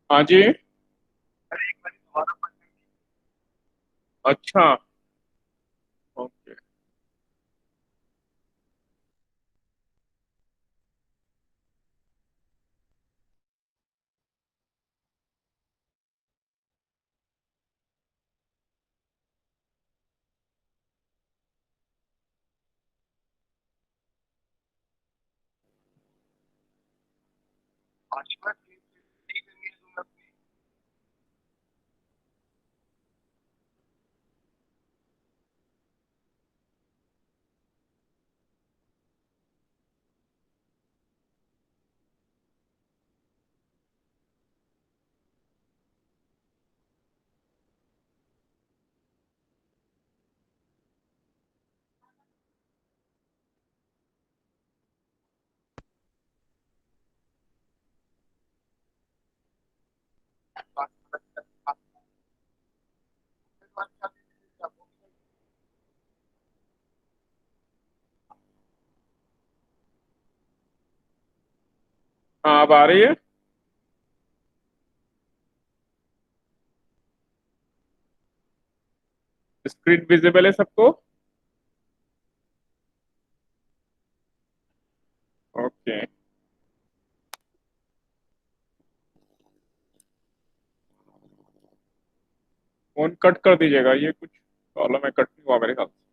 हाँ जी। अच्छा। ओके। हाँ, अब आ रही है। स्क्रीन विजिबल है सबको? ओके। फोन कट कर दीजिएगा, ये कुछ प्रॉब्लम है, कट नहीं हुआ मेरे ख्याल से।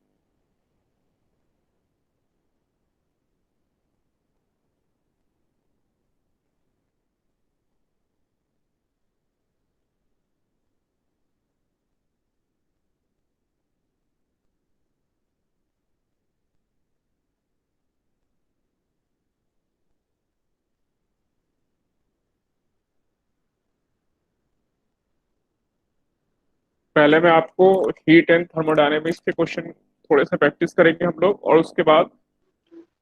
पहले मैं आपको हीट एंड थर्मोडायनेमिक्स के क्वेश्चन थोड़े से प्रैक्टिस करेंगे हम लोग, और उसके बाद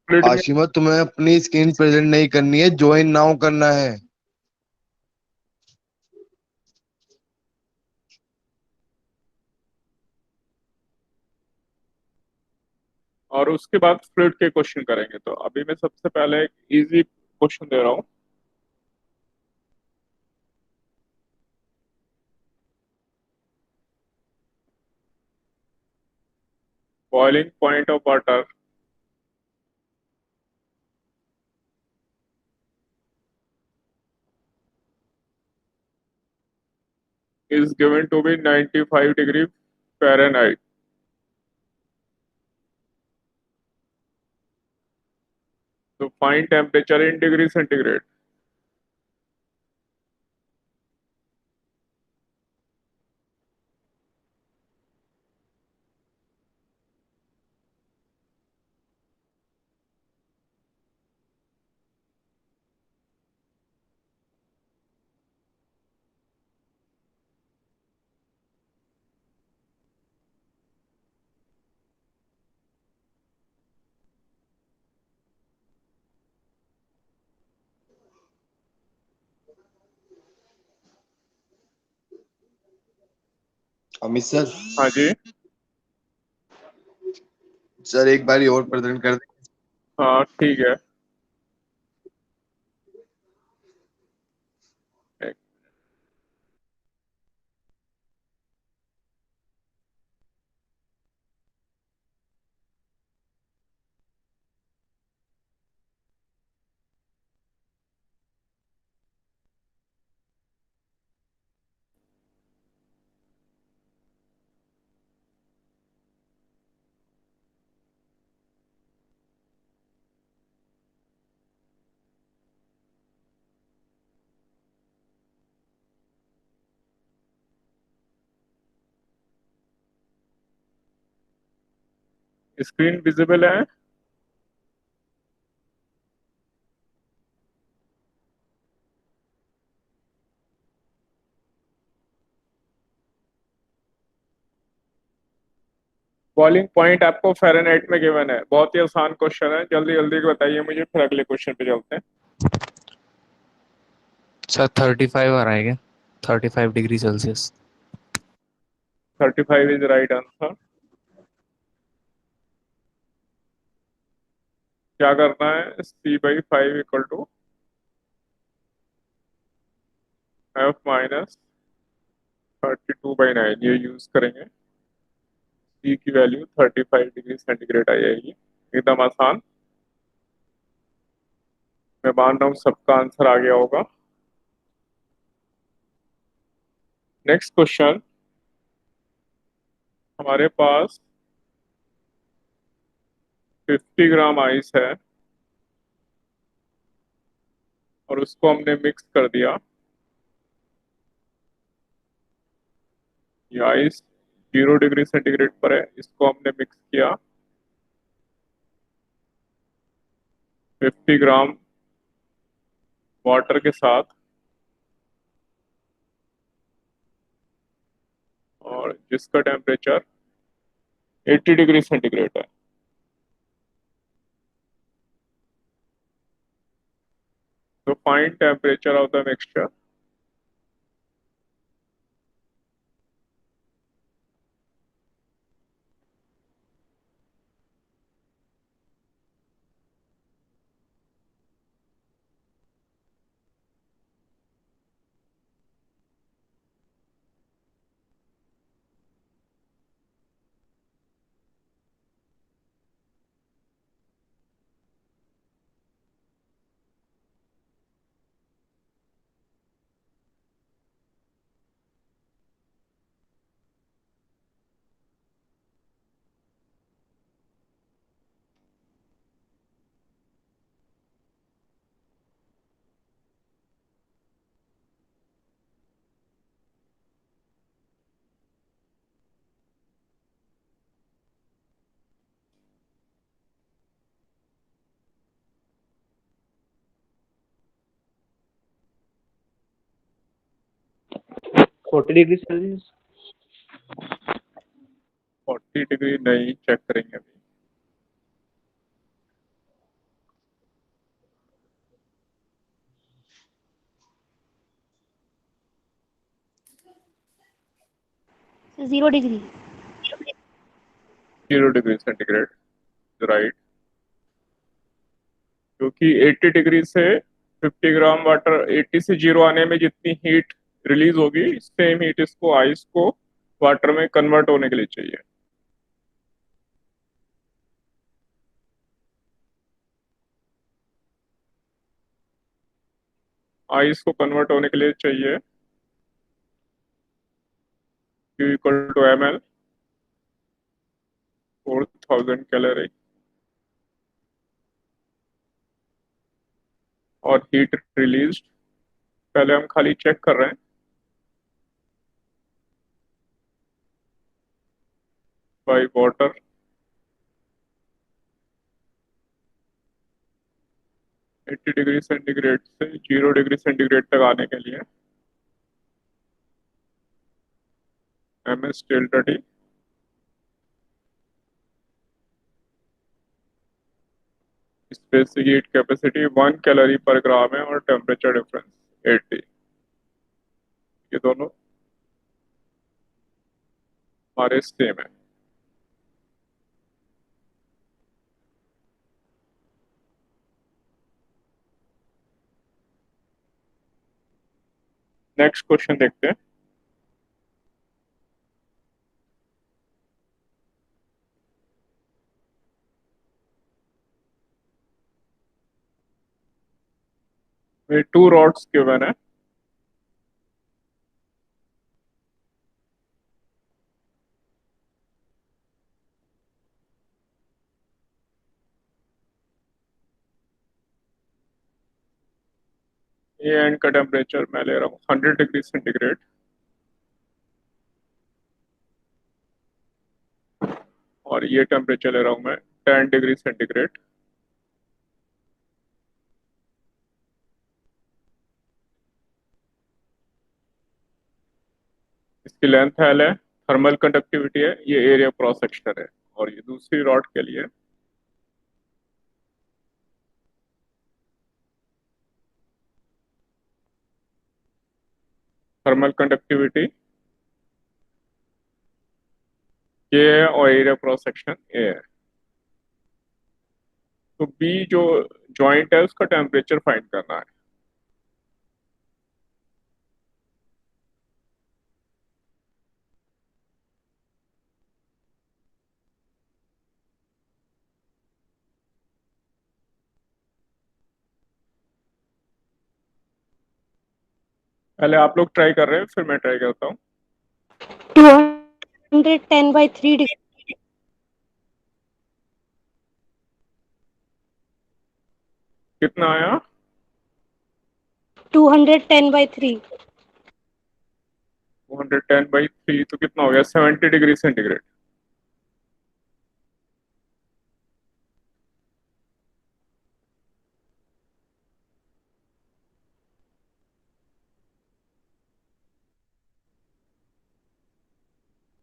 फ्लूइड में। आशिमा, तुम्हें अपनी स्क्रीन प्रेजेंट नहीं करनी है, ज्वाइन नाउ करना है। और उसके बाद फ्लूइड के क्वेश्चन करेंगे। तो अभी मैं सबसे पहले एक इजी क्वेश्चन दे रहा हूँ। Boiling point of water is given to be 95 degree Fahrenheit. So find temperature in degree centigrade. Amit sir. हाँ जी। सर, एक बारी और प्रेजेंट कर दे। हाँ ठीक है। स्क्रीन विजिबल है? बॉइलिंग पॉइंट आपको फ़ारेनहाइट में गिवन है। बहुत ही आसान क्वेश्चन है, जल्दी जल्दी बताइए मुझे, फिर अगले क्वेश्चन पे चलते हैं। सर 35 आ रहा है क्या? 35 degree Celsius. 35 is right answer. क्या करना है? C/5 equal to F minus 32/9 ये यूज करेंगे। सी की वैल्यू 35 डिग्री सेंटीग्रेड आ जाएगी। एकदम आसान। मैं मान रहा हूँ सबका आंसर आ गया होगा। नेक्स्ट क्वेश्चन, हमारे पास 50 ग्राम आइस है और उसको हमने मिक्स कर दिया। ये आइस 0 डिग्री सेंटीग्रेड पर है, इसको हमने मिक्स किया 50 ग्राम वाटर के साथ, और जिसका टेम्परेचर 80 डिग्री सेंटीग्रेड है। तो find temperature of the mixture. 40 degree Celsius. 40 degree नहीं, चेक करेंगे अभी। So 0 degree. 0 degree centigrade, right. क्योंकि 80 डिग्री से 50 ग्राम वाटर, 80 से 0 आने में जितनी हीट रिलीज होगी, सेम हीट इसको आइस को वाटर में कन्वर्ट होने के लिए चाहिए। आइस को कन्वर्ट होने के लिए चाहिए Q = ml, 4000 कैलोरी। और हीट रिलीज पहले हम खाली चेक कर रहे हैं। बाई वाटर, 80 डिग्री सेंटीग्रेड से 0 डिग्री सेंटीग्रेड तक आने के लिए MS∆T specific heat capacity 1 calorie पर ग्राम है, और टेम्परेचर डिफरेंस 80। ये दोनों हमारे सेम है। नेक्स्ट क्वेश्चन देखते हैं। ये 2 रॉड्स गिवन है। ये एंड का टेम्परेचर मैं ले रहा हूँ 100 डिग्री सेंटीग्रेड, और ये टेम्परेचर ले रहा हूँ मैं 10 डिग्री सेंटीग्रेड। इसकी लेंथ L है, थर्मल कंडक्टिविटी है, ये एरिया क्रॉस सेक्शन है। और ये दूसरी रॉड के लिए थर्मल कंडक्टिविटी ये है, और एरिया क्रॉस सेक्शन ए है। तो बी जो जॉइंट है उसका टेम्परेचर फाइंड करना है। पहले आप लोग ट्राई कर रहे हैं, फिर मैं ट्राई करता हूँ। 210/3 डिग्री। कितना आया? 210/3। 210/3 तो कितना हो गया? 70 डिग्री सेंटीग्रेड।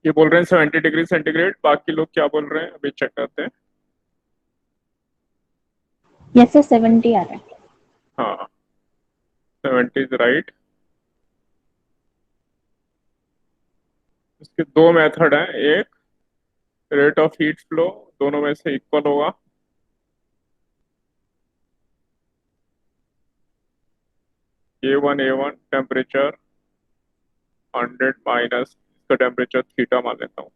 ये बोल रहे हैं 70 डिग्री सेंटीग्रेड, बाकी लोग क्या बोल रहे हैं अभी चेक करते हैं। यस सर 70 आ रहा है। हाँ, 70 इज राइट। इसके दो मेथड हैं, एक रेट ऑफ हीट फ्लो, दोनों में से इक्वल होगा। A1 टेम्परेचर 100 माइनस इसका टेम्परेचर थीटा मान लेता हूँ,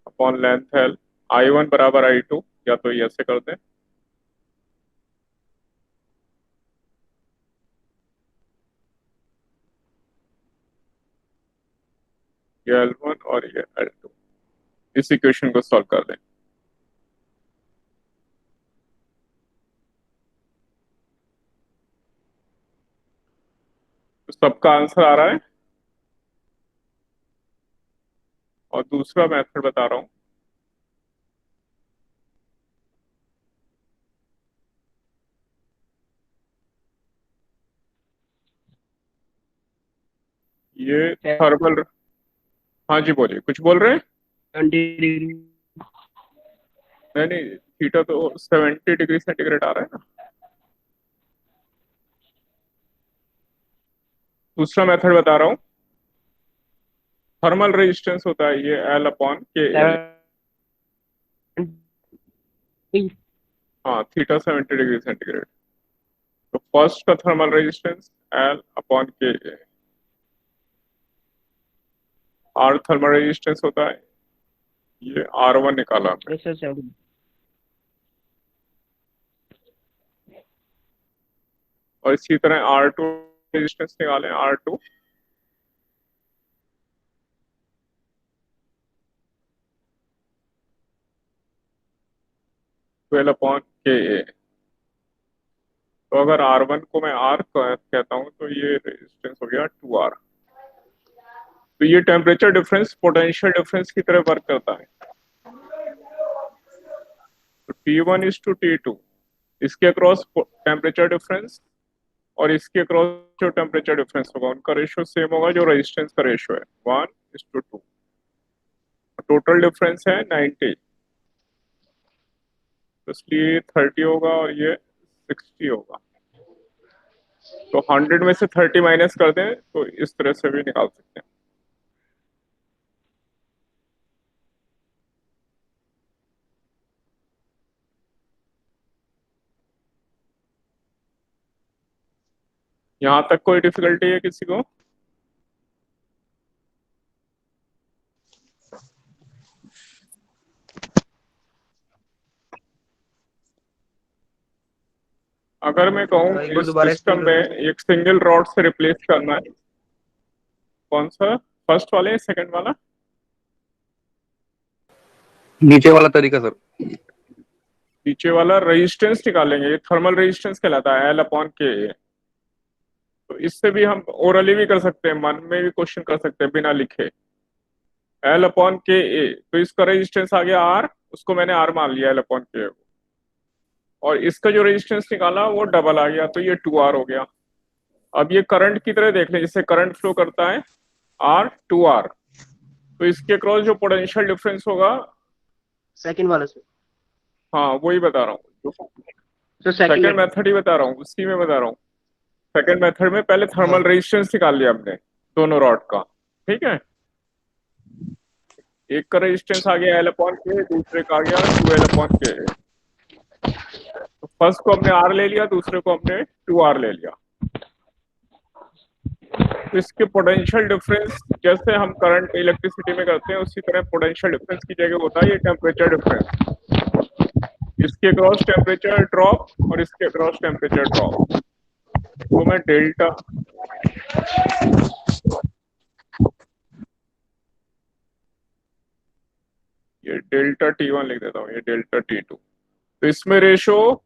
अपॉन लेंथ L। I1 बराबर I2, या तो ये ऐसे कर दें, ये L1 और ये L2। इस इक्वेशन को सॉल्व कर दें। तो सबका आंसर आ रहा है। और दूसरा मेथड बता रहा हूँ, ये थर्मल। हाँ जी बोलिए, कुछ बोल रहे हैं? 20 डिग्री। नहीं नहीं, थीटा तो 70 डिग्री सेंटीग्रेड आ रहा है ना। दूसरा मेथड बता रहा हूँ, थर्मल रेजिस्टेंस होता है ये L अपॉन के। 70 हाँ, थीटा 70 डिग्री सेंटीग्रेड। तो फर्स्ट का थर्मल रेजिस्टेंस L अपॉन के। R थर्मल रेजिस्टेंस होता है, ये R1 निकाला हमने। Yes sir 70। और इसी तरह R2 रेजिस्टेंस निकालें, R2 12 अपॉन के। तो अगर R1 को मैं R कहता हूं तो ये रेजिस्टेंस हो गया 2R। तो ये टेम्परेचर डिफरेंस पोटेंशियल डिफरेंस की तरह वर्क करता है। तो T1:T2, इसके अक्रॉस टेम्परेचर डिफरेंस और इसके अक्रॉस जो टेम्परेचर डिफरेंस होगा उनका रेशियो सेम होगा, जो रेजिस्टेंस का रेशियो है 1:2। टोटल डिफरेंस है 90, तो इसलिए 30 होगा और ये 60 होगा। तो 100 में से 30 माइनस कर दें तो इस तरह से भी निकाल सकते हैं। यहां तक कोई डिफिकल्टी है किसी को? अगर मैं कहूँ एक बार इस दोबारा सिस्टम एक्सप्लेन में करना। एक सिंगल रॉड से रिप्लेस करना है, कौन सा? फर्स्ट वाले, सेकंड वाला? नीचे वाला तरीका सर। नीचे वाला रेजिस्टेंस निकालेंगे, ये थर्मल रेजिस्टेंस कहलाता है L अपॉन के। तो इससे भी हम ओरली भी कर सकते हैं, मन में भी क्वेश्चन कर सकते हैं बिना लिखे। L अपॉन के ए, तो इसका रेजिस्टेंस आ गया R, उसको मैंने R मान लिया L अपॉन के। और इसका जो रेजिस्टेंस निकाला वो डबल आ गया, तो ये 2R हो गया। अब ये करंट की तरह देख लें, जिससे करंट फ्लो करता है R 2R। तो इसके क्रॉस जो पोटेंशियल डिफरेंस होगा, सेकंड वाला सर। हाँ वही बता रहा हूँ, सर सेकंड सेकंड। मेथड ही बता रहा हूँ, उसी में बता रहा हूँ। सेकंड मेथड में पहले थर्मल रेजिस्टेंस निकाल लिया हमने दोनों रॉड का, ठीक है। एक का रेजिस्टेंस आ गया L अपॉन के, दूसरे का आ गया 2L अपॉन के। तो फर्स्ट को हमने R ले लिया, दूसरे को हमने 2R ले लिया। तो इसके पोटेंशियल डिफरेंस जैसे हम करंट इलेक्ट्रिसिटी में करते हैं, उसी तरह पोटेंशियल डिफरेंस की जगह होता है ये टेम्परेचर डिफरेंस। इसके क्रॉस टेम्परेचर ड्रॉप और इसके क्रॉस टेम्परेचर ड्रॉप। तो मैं डेल्टा ये डेल्टा T1 लिख देता हूँ, ये डेल्टा T2। तो इसमें रेशो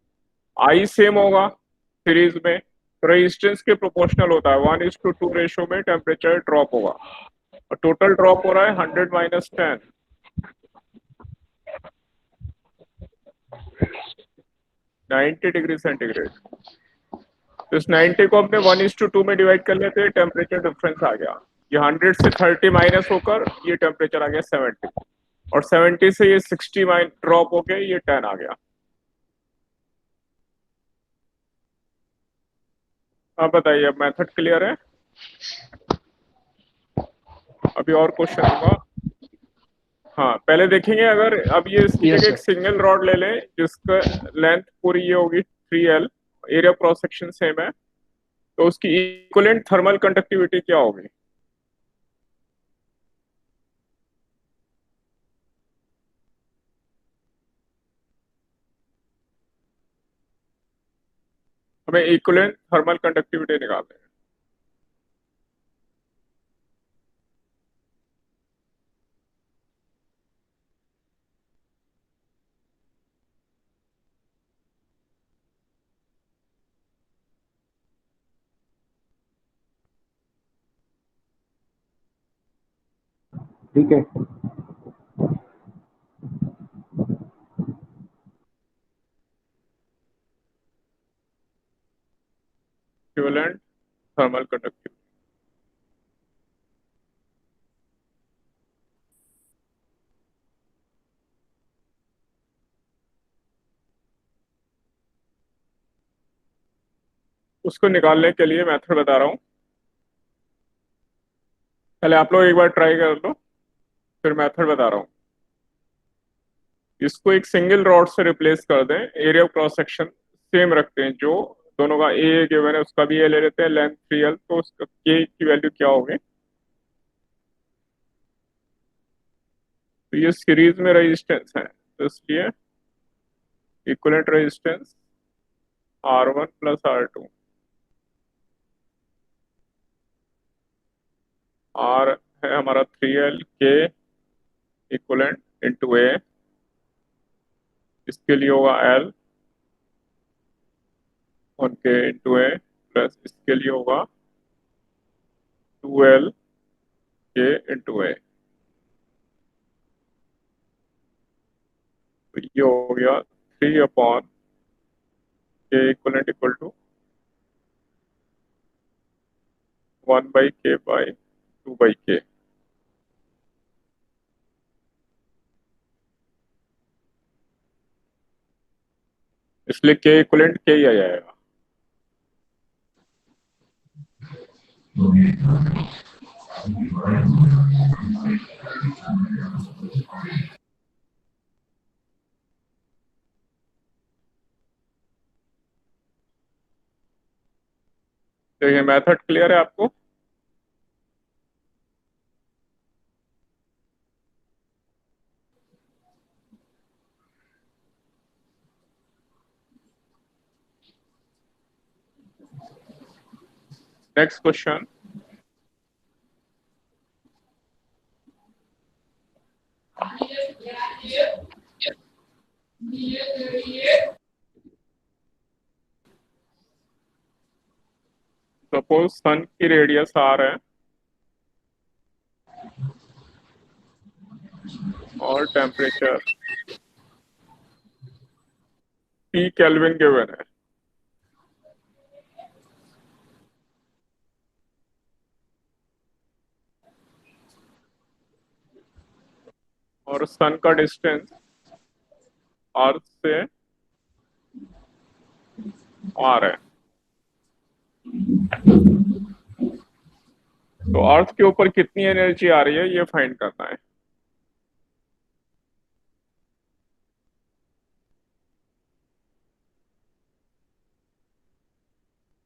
आई सेम होगा सीरीज में, रेजिस्टेंस के प्रोपोर्शनल होता है, 1:2 रेशो में टेम्परेचर ड्रॉप होगा, और टोटल ड्रॉप हो रहा है 100 माइनस 10, 90 डिग्री सेंटीग्रेड। तो इस 90 को अपने 1:2 में डिवाइड कर लेते हैं, टेम्परेचर डिफरेंस आ गया, ये 100 से 30 माइनस होकर ये टेम्परेचर आ गया 70, और 70 से ये 60 ड्रॉप होके ये 10 आ गया। आप बताइए, अब मेथड क्लियर है? अभी और क्वेश्चन होगा। हाँ, पहले देखेंगे, अगर अब ये इसकी यस जगह एक सर। सिंगल रॉड ले लें जिसका लेंथ पूरी ये होगी 3L, area cross section same है, तो उसकी इक्विवेलेंट थर्मल कंडक्टिविटी क्या होगी? हमें इक्विवेलेंट थर्मल कंडक्टिविटी निकालनी है। ठीक है। इक्विवेलेंट थर्मल कंडक्टिविटी, उसको निकालने के लिए मेथड बता रहा हूँ, पहले आप लोग एक बार ट्राई कर लो, फिर मेथड बता रहा हूँ। इसको एक सिंगल रॉड से रिप्लेस कर दें, area of cross section same रखते हैं, जो दोनों का ए गिवन है उसका भी ए ले लेते हैं, लेंथ 3L, तो उसका के की वैल्यू क्या होगी? तो ये सीरीज में रेजिस्टेंस है, तो इसलिए equivalent resistance R1 plus R2, R है हमारा 3L, के इक्विवेलेंट इंटू ए, इसके लिए होगा L 1K इंटू ए, प्लस इसके लिए होगा 2L के इंटू ए। तो ये हो गया 3 अपॉन के इक्विवेलेंट इक्वल टू 1/K/2/K। इसलिए के इक्विवेलेंट के ही आ जाएगा। तो ये मेथड क्लियर है आपको? नेक्स्ट क्वेश्चन, सपोज सन की रेडियस R है और टेम्परेचर T केल्विन गिवन है, और सन का डिस्टेंस अर्थ से R है। तो अर्थ के ऊपर कितनी एनर्जी आ रही है ये फाइंड करना है।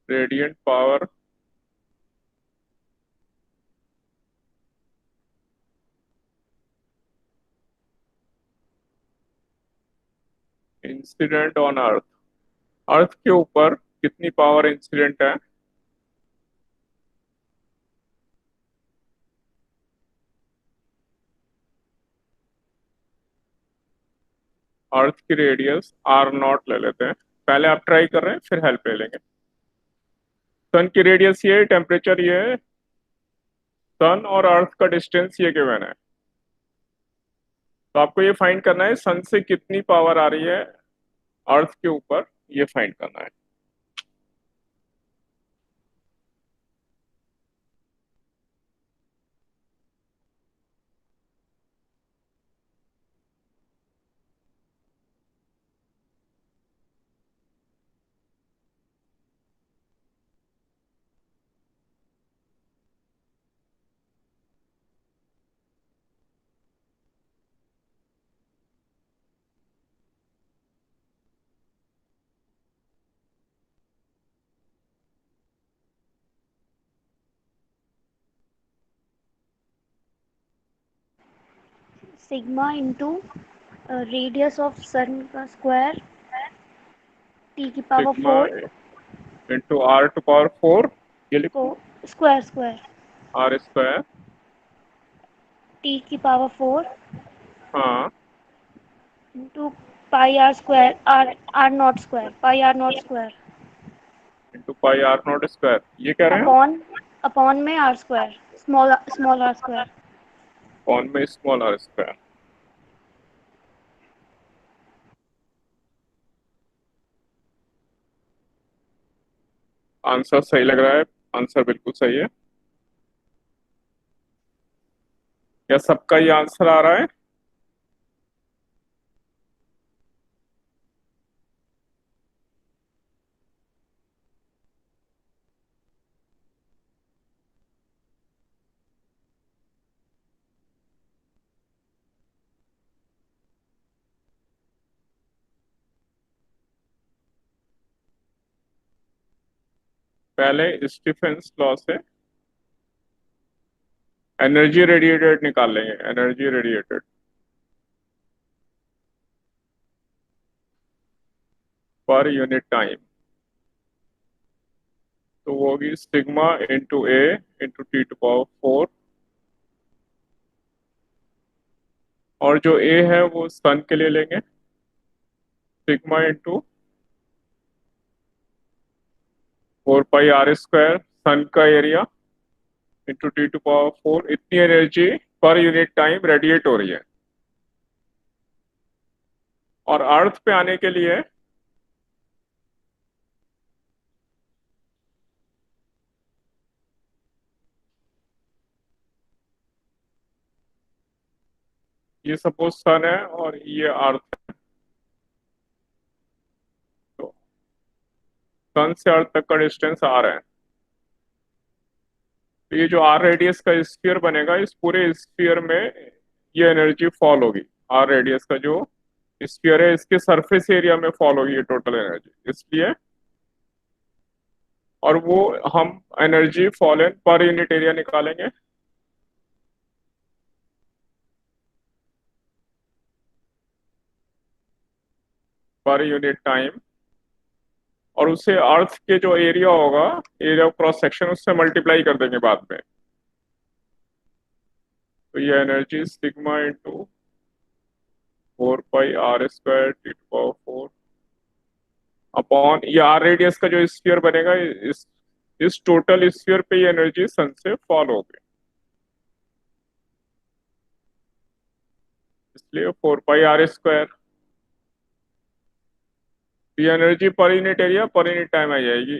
Radiant power incident on earth, earth के ऊपर कितनी पावर इंसिडेंट है अर्थ की रेडियस आर नॉट ले लेते हैं। पहले आप ट्राई कर रहे हैं, फिर हेल्प ले लेंगे। सन की रेडियस ये है, टेम्परेचर ये है, सन और अर्थ का डिस्टेंस ये गिवन है। तो आपको ये फाइंड करना है सन से कितनी पावर आ रही है अर्थ के ऊपर, ये फाइंड करना है। Sigma into radius of sun का स्क्वायर टी की power sigma 4 into R to power 4, ये को लिखो, square square R square. T की पावर 4 हाँ, into pi are square R R not square pi R not square into pi R not square, ये कह रहे हैं हम। अपॉन अपॉन में R square small small R square. कौन में स्मॉल आर स्क्वायर। आंसर सही लग रहा है, आंसर बिल्कुल सही है। क्या सबका ये आंसर आ रहा है? पहले स्टीफेंस लॉ से एनर्जी रेडिएटेड निकाल लेंगे, energy radiated per unit time. तो वो होगी sigma into A into T to power 4, और जो ए है वो सन के लिए लेंगे, sigma into 4 pi are square, sun का area into T to power 4। इतनी एनर्जी पर यूनिट टाइम रेडिएट हो रही है। और अर्थ पे आने के लिए ये सपोज सन है और ये अर्थ है, तो सन से अर्थ तक का डिस्टेंस आर है। तो ये जो आर रेडियस का स्फीयर बनेगा, इस पूरे स्फीयर में ये एनर्जी फॉल होगी। आर रेडियस का जो स्फीयर है, इसके सरफेस एरिया में फॉल होगी ये टोटल एनर्जी, इसलिए। और वो हम एनर्जी फॉलन पर यूनिट एरिया निकालेंगे, पर यूनिट टाइम, और उसे अर्थ के जो एरिया होगा, एरिया ऑफ क्रॉस सेक्शन, उससे मल्टीप्लाई कर देंगे बाद में। तो ये energy sigma into 4 pi are square T to power 4 upon ये आर रेडियस का जो स्फीयर बनेगा, इस टोटल स्फीयर पे ये एनर्जी सन से फॉल हो गई, इसलिए 4 पाई आर स्क्वायर। ये एनर्जी पर यूनिट एरिया पर यूनिट टाइम आ जाएगी।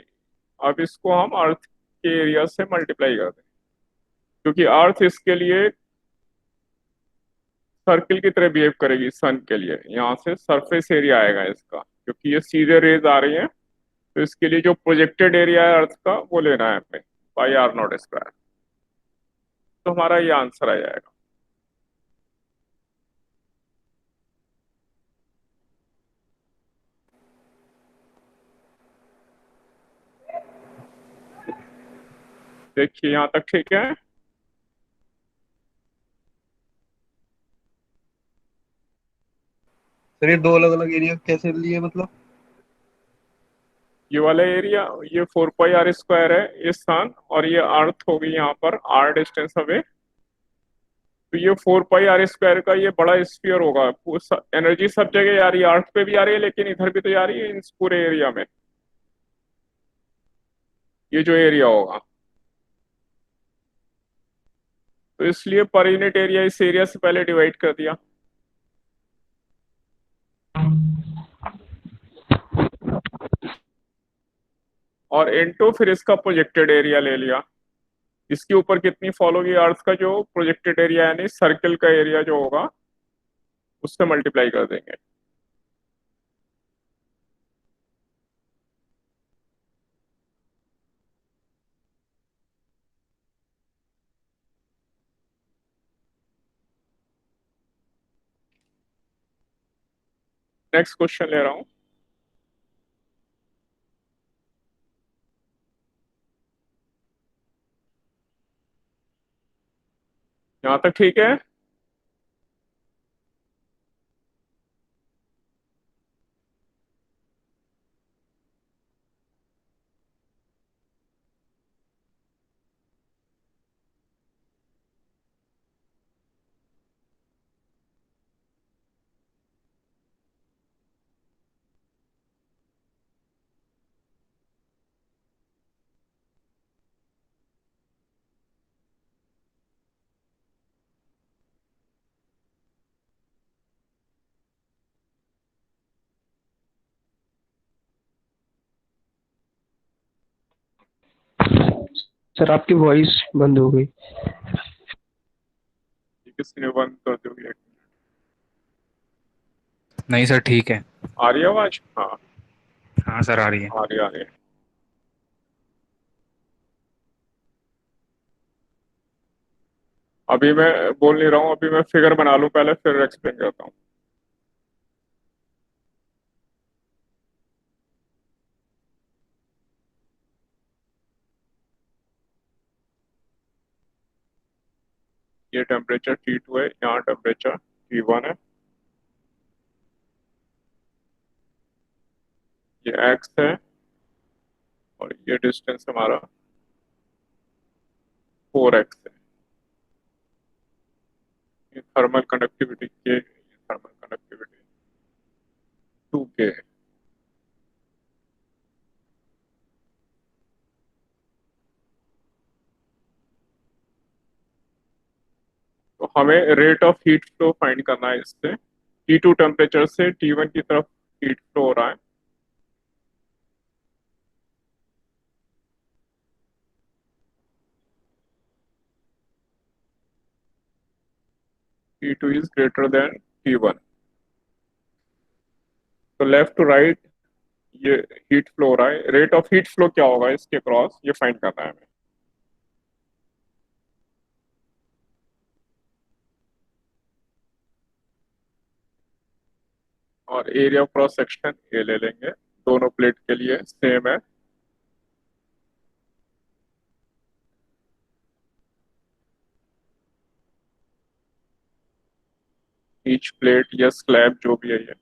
अब इसको हम अर्थ के एरिया से मल्टीप्लाई कर दें, क्योंकि अर्थ इसके लिए सर्किल की तरह बिहेव करेगी सन के लिए। यहाँ से सरफेस एरिया आएगा इसका, क्योंकि ये सीधे रेज आ रही हैं। तो इसके लिए जो प्रोजेक्टेड एरिया है अर्थ का, वो लेना है हमें, पाई आर नॉट स्क्वायर। तो हमारा ये आंसर आ जाएगा। देखिए यहाँ तक ठीक है। सर ये दो अलग अलग एरिया कैसे लिए मतलब? ये वाला एरिया, ये 4 पाई आर स्क्वायर है, ये सन, और ये अर्थ होगी यहाँ पर आर डिस्टेंस अवे। तो ये 4 पाई r² का ये बड़ा स्फीयर होगा। एनर्जी सब जगह आ रही है, अर्थ पे भी आ रही है लेकिन इधर भी तो आ रही है, इस पूरे एरिया में ये जो एरिया होगा। तो इसलिए पर यूनिट एरिया इस एरिया से पहले डिवाइड कर दिया। और इनटू फिर इसका प्रोजेक्टेड एरिया ले लिया। इसके ऊपर कितनी फॉल होगी अर्थ का जो प्रोजेक्टेड एरिया यानी सर्कल का एरिया जो होगा उससे मल्टीप्लाई कर देंगे। नेक्स्ट क्वेश्चन ले रहा हूं। यहां तक ठीक है। सर आपकी वॉइस बंद हो गई। किसी ने बंद कर दोगे? नहीं सर ठीक है। आ रही है आवाज? हाँ हाँ सर आ रही है। आ रही, आ रही है। अभी मैं बोल नहीं रहा हूँ, अभी मैं फिगर बना लूं पहले फिर एक्सप्लेन करता हूँ। ये टेम्परेचर T2 है, यहाँ टेम्परेचर T1 है, ये x है और ये डिस्टेंस हमारा 4x है। ये थर्मल कंडक्टिविटी के, थर्मल कंडक्टिविटी 2K है। तो हमें rate of heat flow find करना है इससे। T2 टेम्परेचर से T1 की तरफ हीट फ्लो हो रहा है। T2 is greater than T1। तो लेफ्ट टू राइट ये हीट फ्लो हो रहा है, रेट ऑफ हीट फ्लो क्या होगा इसके क्रॉस ये फाइंड करना है हमें। और एरिया ऑफ क्रॉस सेक्शन ये ले लेंगे, दोनों प्लेट के लिए सेम है। ईच प्लेट या स्लैब जो भी है ये।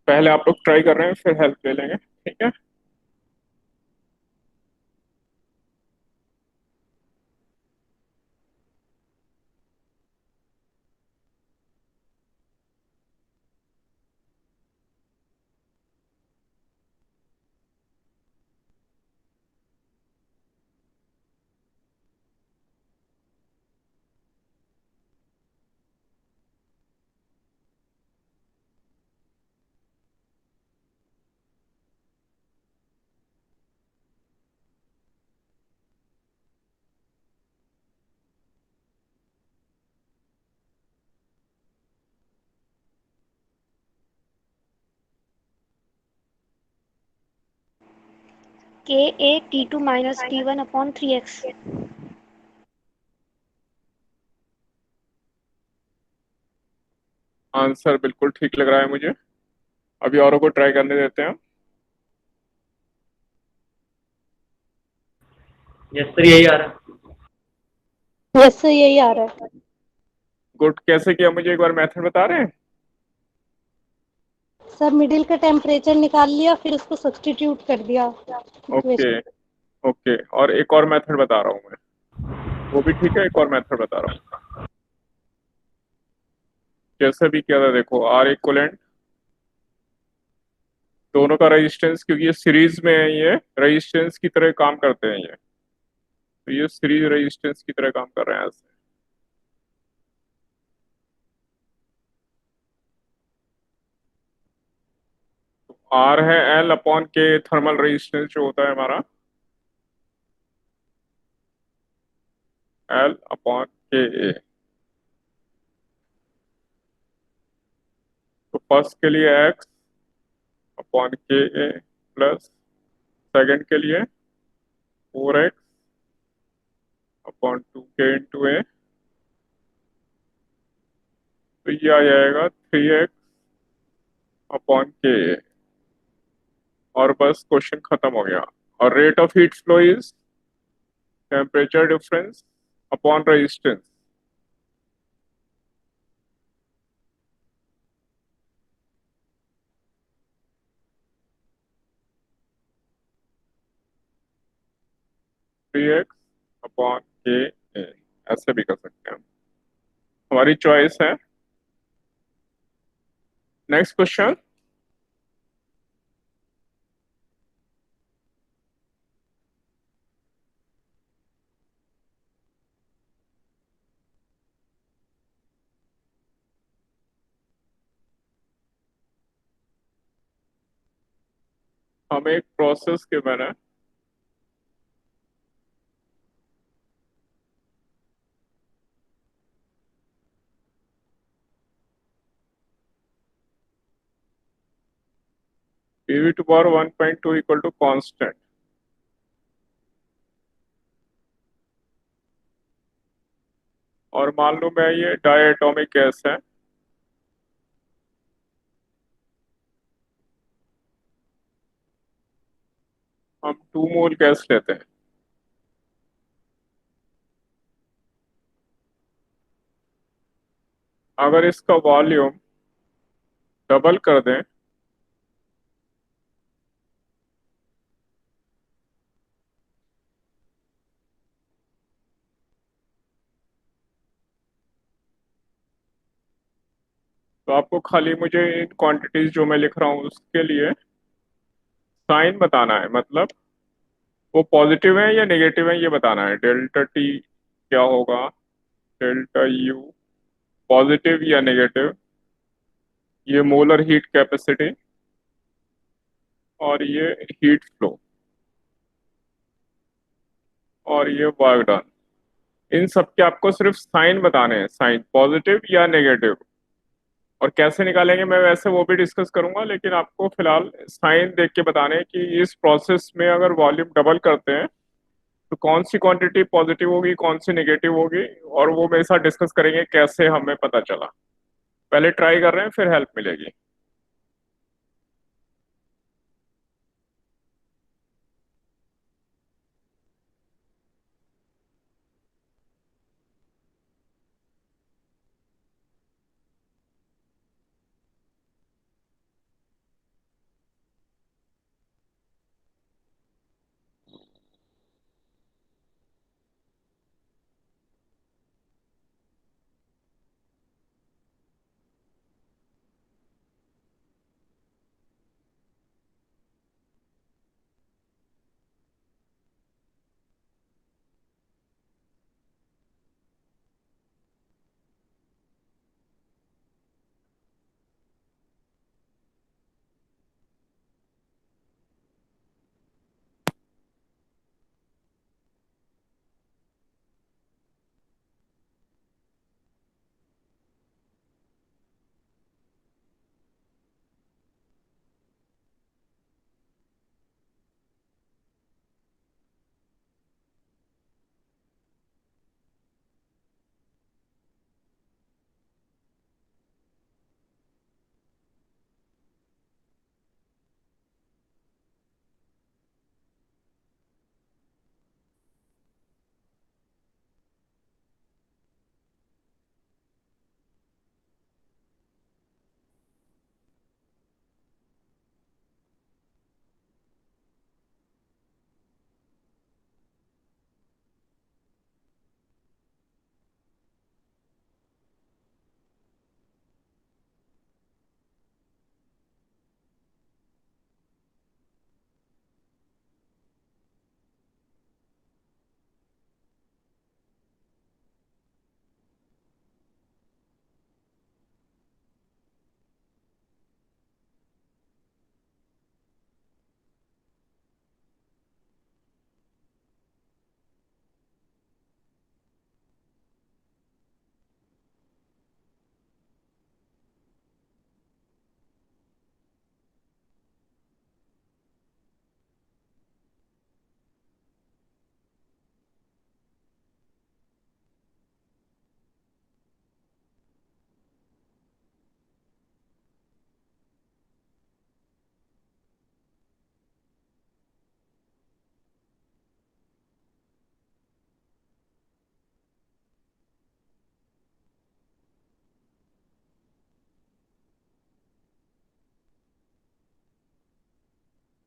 पहले आप लोग ट्राई कर रहे हैं फिर हेल्प ले लेंगे, ठीक है। Ka T2 minus T1 upon 3x. Answer बिल्कुल ठीक लग रहा है मुझे। अभी औरों को ट्राई करने देते हैं। यस सर यही आ रहा है। यस सर यही आ रहा है। गुड, कैसे किया मुझे एक बार मेथड बता रहे हैं? सर मिडिल का टेम्परेचर निकाल लिया, फिर उसको सब्स्टिट्यूट कर दिया ओके। इक्वेशन। ओके, और एक और मेथड बता रहा हूँ मैं, वो भी ठीक है, एक और मेथड बता रहा हूँ। जैसे भी किया था देखो, आर इक्वलेंट, दोनों का रेजिस्टेंस, क्योंकि ये सीरीज में है, ये रेजिस्टेंस की तरह काम करते हैं ये, तो ये सीरीज रेजिस्टेंस की तरह काम कर रहे हैं ऐसे। आर है एल अपॉन के, थर्मल रेजिस्टेंस जो होता है हमारा, एल अपॉन के ए। तो फर्स्ट के लिए एक्स अपॉन के ए प्लस सेकेंड के लिए 4x upon 2k into a, तो ये आ जाएगा 3x अपॉन के ए, और बस क्वेश्चन खत्म हो गया। और rate of heat flow is temperature difference upon resistance. Three x upon के ए, ऐसे भी कर सकते हैं हम, हमारी चॉइस है। Next question. हमें एक प्रोसेस के मैंने PV to power 1.2 equal to constant, और मान लो मैं ये डायटोमिक गैस है, हम 2 मोल गैस लेते हैं। अगर इसका वॉल्यूम डबल कर दें तो आपको खाली मुझे इन क्वांटिटीज जो मैं लिख रहा हूँ उसके लिए साइन बताना है, मतलब वो पॉजिटिव है या नेगेटिव है ये बताना है। डेल्टा टी क्या होगा, डेल्टा यू पॉजिटिव या नेगेटिव, ये मोलर हीट कैपेसिटी, और ये हीट फ्लो, और ये वर्क डन। इन सब के आपको सिर्फ साइन बताने हैं, साइन पॉजिटिव या नेगेटिव, और कैसे निकालेंगे मैं वैसे वो भी डिस्कस करूंगा, लेकिन आपको फिलहाल साइन देख के बताने हैं कि इस प्रोसेस में अगर वॉल्यूम डबल करते हैं तो कौन सी क्वांटिटी पॉजिटिव होगी, कौन सी नेगेटिव होगी, और वो मेरे साथ डिस्कस करेंगे कैसे हमें पता चला। पहले ट्राई कर रहे हैं, फिर हेल्प मिलेगी।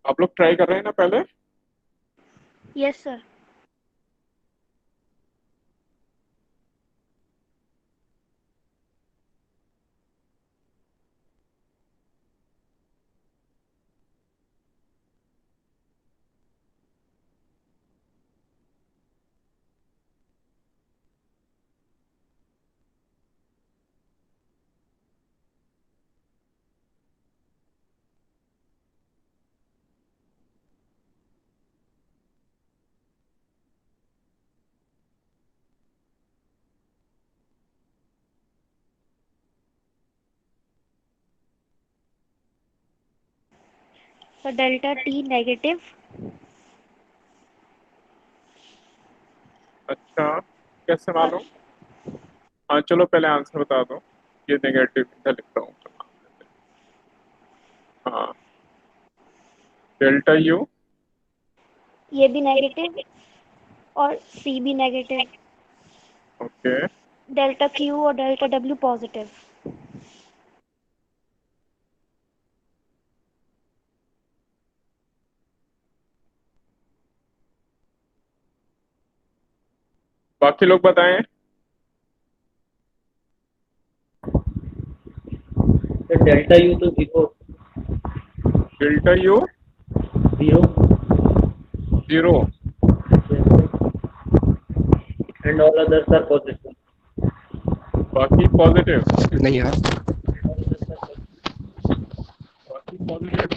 आप लोग ट्राई कर रहे हैं ना पहले? Yes sir. Sir delta T negative. अच्छा, कैसे मालूम? हाँ चलो पहले आंसर बता दो। ये नेगेटिव इधर लिख रहा हूँ। हाँ, डेल्टा यू। ये भी नेगेटिव और सी भी नेगेटिव। ओके, डेल्टा क्यू और डेल्टा डब्ल्यू पॉजिटिव। बाकी लोग बताएं। सर डेल्टा यू तो zero. Delta U zero. Zero. And all others are positive. बाकी पॉजिटिव। नहीं यार, बाकी पॉजिटिव।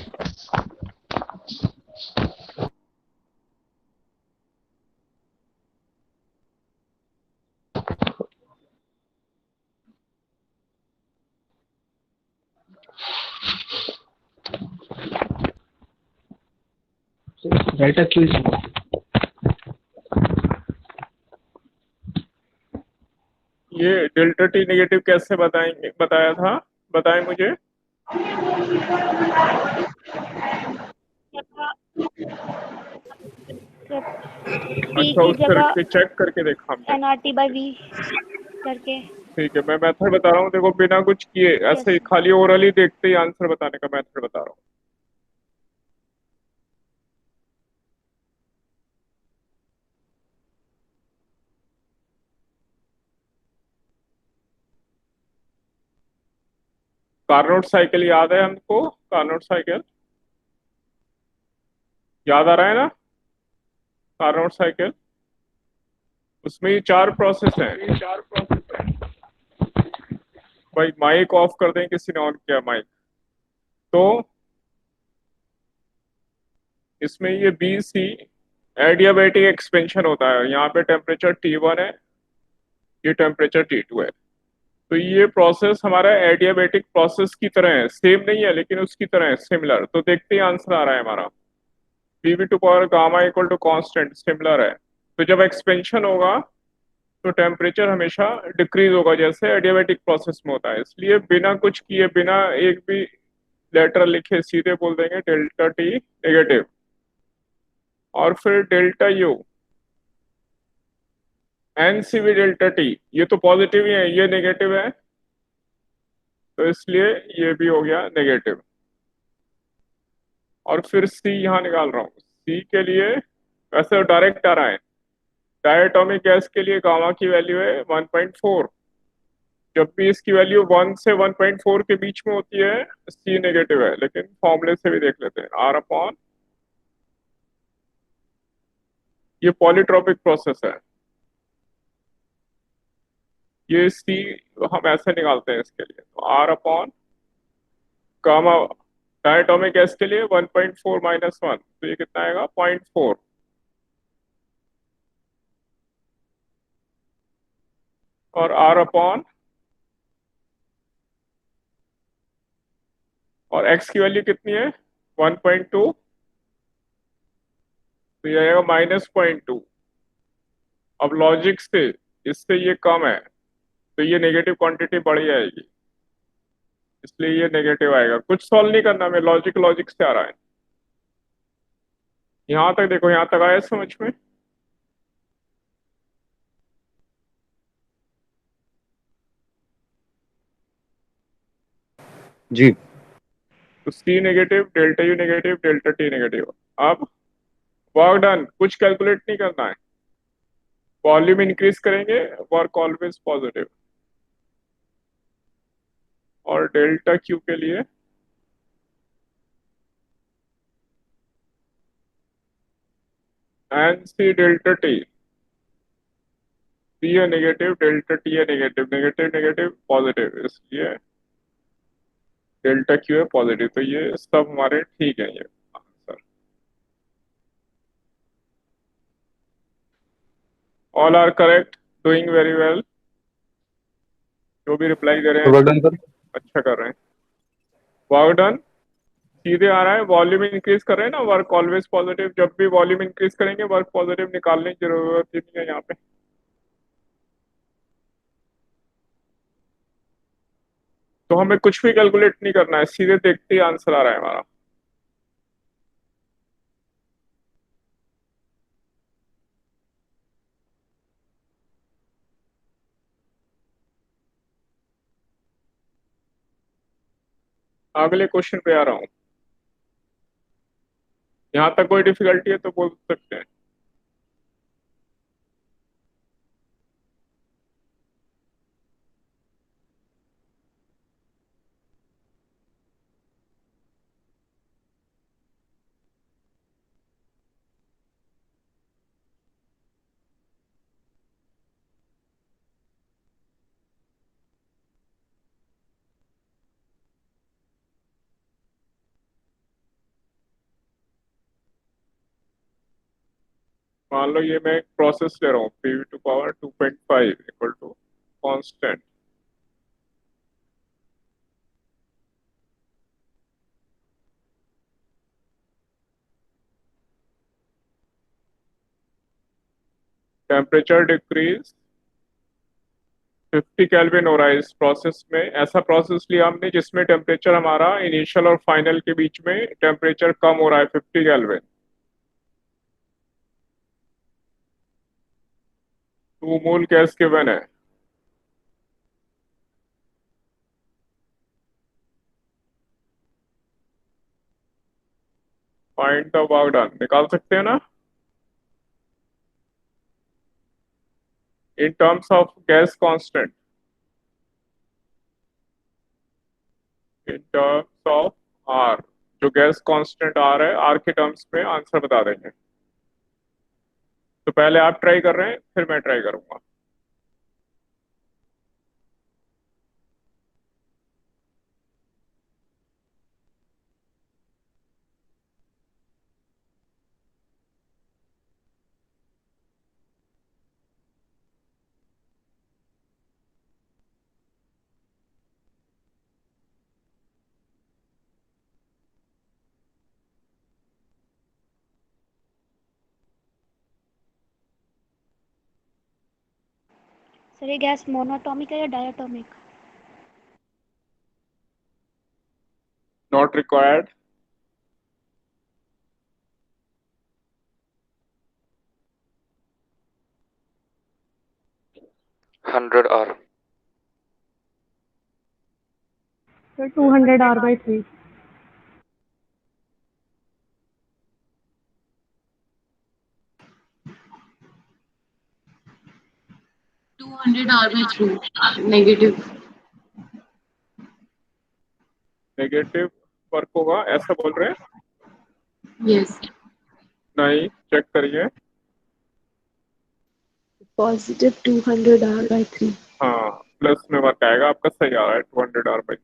डेल्टा क्यू इज ये डेल्टा टी नेगेटिव कैसे बताएंगे, बताया था? बताएं मुझे। टी अच्छा, की उससे रख जगह के चेक करके देखा हमने। NRT/V करके। ठीक है, मैं मेथड बता रहा हूँ, देखो बिना कुछ किए ऐसे यस। ही खाली ओरली देखते ही आंसर बताने का मेथड बता रहा हूँ। कार्नोट साइकिल याद है हमको? कार्नोट साइकिल याद आ रहा है ना? कार्नोट साइकिल, उसमें ये चार प्रोसेस हैं। भाई माइक ऑफ कर दें, किसी ने ऑन किया माइक तो। इसमें ये बी सी एडियाबेटिक एक्सपेंशन होता है। यहाँ पे टेम्परेचर T1 है, ये टेम्परेचर T2 है। तो ये प्रोसेस हमारा एडियाबेटिक प्रोसेस की तरह है, सेम नहीं है लेकिन उसकी तरह है, सिमिलर। तो देखते ही आंसर आ रहा है हमारा। PV2 gamma equal to constant, similar है। तो जब एक्सपेंशन होगा तो टेम्परेचर हमेशा डिक्रीज होगा, जैसे एडियाबेटिक प्रोसेस में होता है। इसलिए बिना कुछ किए, बिना एक भी लेटर लिखे, सीधे बोल देंगे डेल्टा टी नेगेटिव। और फिर delta U N C V delta T, ये तो पॉजिटिव ही है, ये नेगेटिव है, तो इसलिए ये भी हो गया नेगेटिव। और फिर सी यहाँ निकाल रहा हूँ। सी के लिए वैसे डायरेक्ट आ रहा है। डायटोमिक गैस के लिए गामा की वैल्यू है 1.4। जब भी इसकी वैल्यू 1 से 1.4 के बीच में होती है, सी नेगेटिव है। लेकिन फॉर्मूले से भी देख लेते हैं। आर अपॉन, ये पॉलीट्रॉपिक प्रोसेस है, ये सी हम ऐसे निकालते हैं इसके लिए। तो R upon gamma, diatomic gas के लिए 1.4 माइनस 1, तो ये कितना आएगा? 0.4। और आर अपॉन, और एक्स की वैल्यू कितनी है? 1.2, तो ये आएगा -0.2। अब लॉजिक से इससे ये कम है, तो ये नेगेटिव क्वांटिटी बढ़ जाएगी, इसलिए ये नेगेटिव आएगा। कुछ सॉल्व नहीं करना, मैं लॉजिक लॉजिक से आ रहा है। यहाँ तक देखो, यहाँ तक आया समझ में? जी। तो c negative, delta u negative, delta T negative. अब वर्क डन, कुछ कैलकुलेट नहीं करना है, वॉल्यूम इंक्रीज करेंगे, वर्क ऑलवेज पॉजिटिव। और डेल्टा क्यू के लिए n c delta T, c है नेगेटिव, डेल्टा टी है नेगेटिव, नेगेटिव नेगेटिव पॉजिटिव, इसलिए डेल्टा क्यू है पॉजिटिव। तो ये सब हमारे ठीक है ये answer. All are correct, doing very well. जो भी रिप्लाई दे रहे हैं वर्क डन सर। अच्छा कर रहे हैं। वर्क डन सीधे आ रहा है, वॉल्यूम इंक्रीज कर रहे हैं ना, वर्क ऑलवेज पॉजिटिव। जब भी वॉल्यूम इंक्रीज करेंगे वर्क पॉजिटिव, निकालने की जरूरत ही नहीं है यहाँ पे। तो हमें कुछ भी कैलकुलेट नहीं करना है, सीधे देखते ही आंसर आ रहा है हमारा। अगले क्वेश्चन पे आ रहा हूँ। यहाँ तक कोई डिफिकल्टी है तो बोल सकते हैं। मान लो ये मैं एक प्रोसेस ले रहा हूँ, PV to power 2.5 equal to constant. Temperature decrease 50 kelvin हो रहा है इस प्रोसेस में। ऐसा प्रोसेस लिया हमने जिसमें टेम्परेचर हमारा इनिशियल और फाइनल के बीच में टेम्परेचर कम हो रहा है 50 केल्विन। 2 मोल गैस गिवन है। फाइंड द वर्क डन, निकाल सकते हैं ना in terms of gas constant, in terms of R. जो गैस कांस्टेंट आर है, आर के टर्म्स में आंसर बता देंगे। तो पहले आप ट्राई कर रहे हैं, फिर मैं ट्राई करूंगा। सर ये गैस मोनोटॉमिक है या diatomic? Not required. 100 R। Sir 200 R/3। 200 R/3 negative. Negative work होगा ऐसा बोल रहे हैं? यस। नहीं, चेक करिए। Positive 200 R/3। हाँ, प्लस में वर्क आएगा आपका, सही आ रहा है 200 R/3।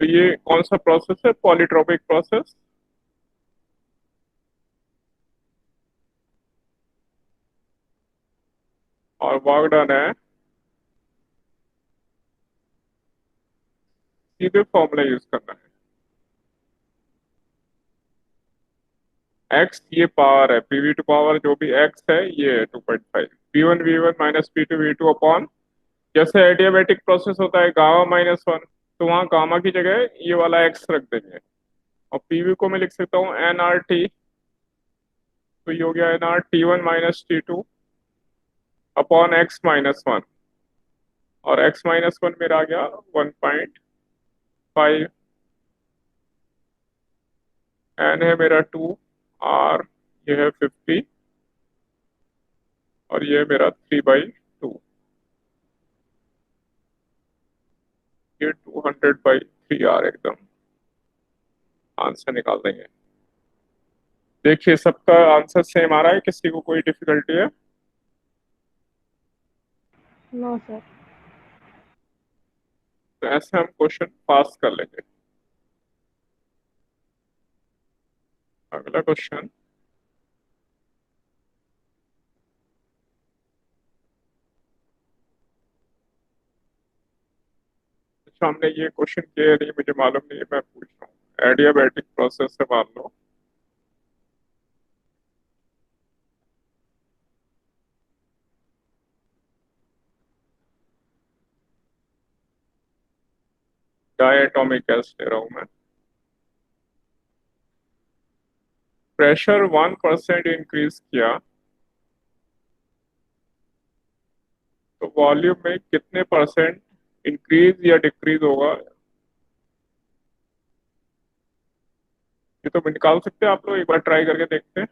तो ये कौन सा प्रोसेस है? Polytropic process. और वर्क डन है, सीधे फॉर्मूला यूज करना है। एक्स ये पावर है, पीवी टू पावर जो भी एक्स है ये है 2.5। P1 V1 minus P2 V2 upon, जैसे एडियाबेटिक प्रोसेस होता है गामा -1, तो वहाँ गामा की जगह ये वाला एक्स रख देंगे। और पीवी को मैं लिख सकता हूँ NRT। तो ये हो गया NR T1 minus T2 upon x-1। और x-1 मेरा आ गया 1.5। एन है मेरा 2, आर ये है 50 और ये मेरा 3/2, ये 200/3 एकदम आंसर निकाल देंगे। देखिए सबका आंसर सेम आ रहा है, किसी को कोई डिफिकल्टी है? No sir. तो ऐसे हम क्वेश्चन पास कर लेंगे। अगला क्वेश्चन, अच्छा हमने ये क्वेश्चन किया नहीं, मुझे मालूम नहीं है, मैं पूछ रहा हूँ। एडियाबैटिक प्रोसेस से मान लो डायटोमिक गैस ले रहा हूँ मैं, प्रेशर 1% इंक्रीज किया तो वॉल्यूम में कितने परसेंट इंक्रीज या डिक्रीज होगा? ये तो निकाल सकते हैं आप लोग, एक बार ट्राई करके देखते हैं।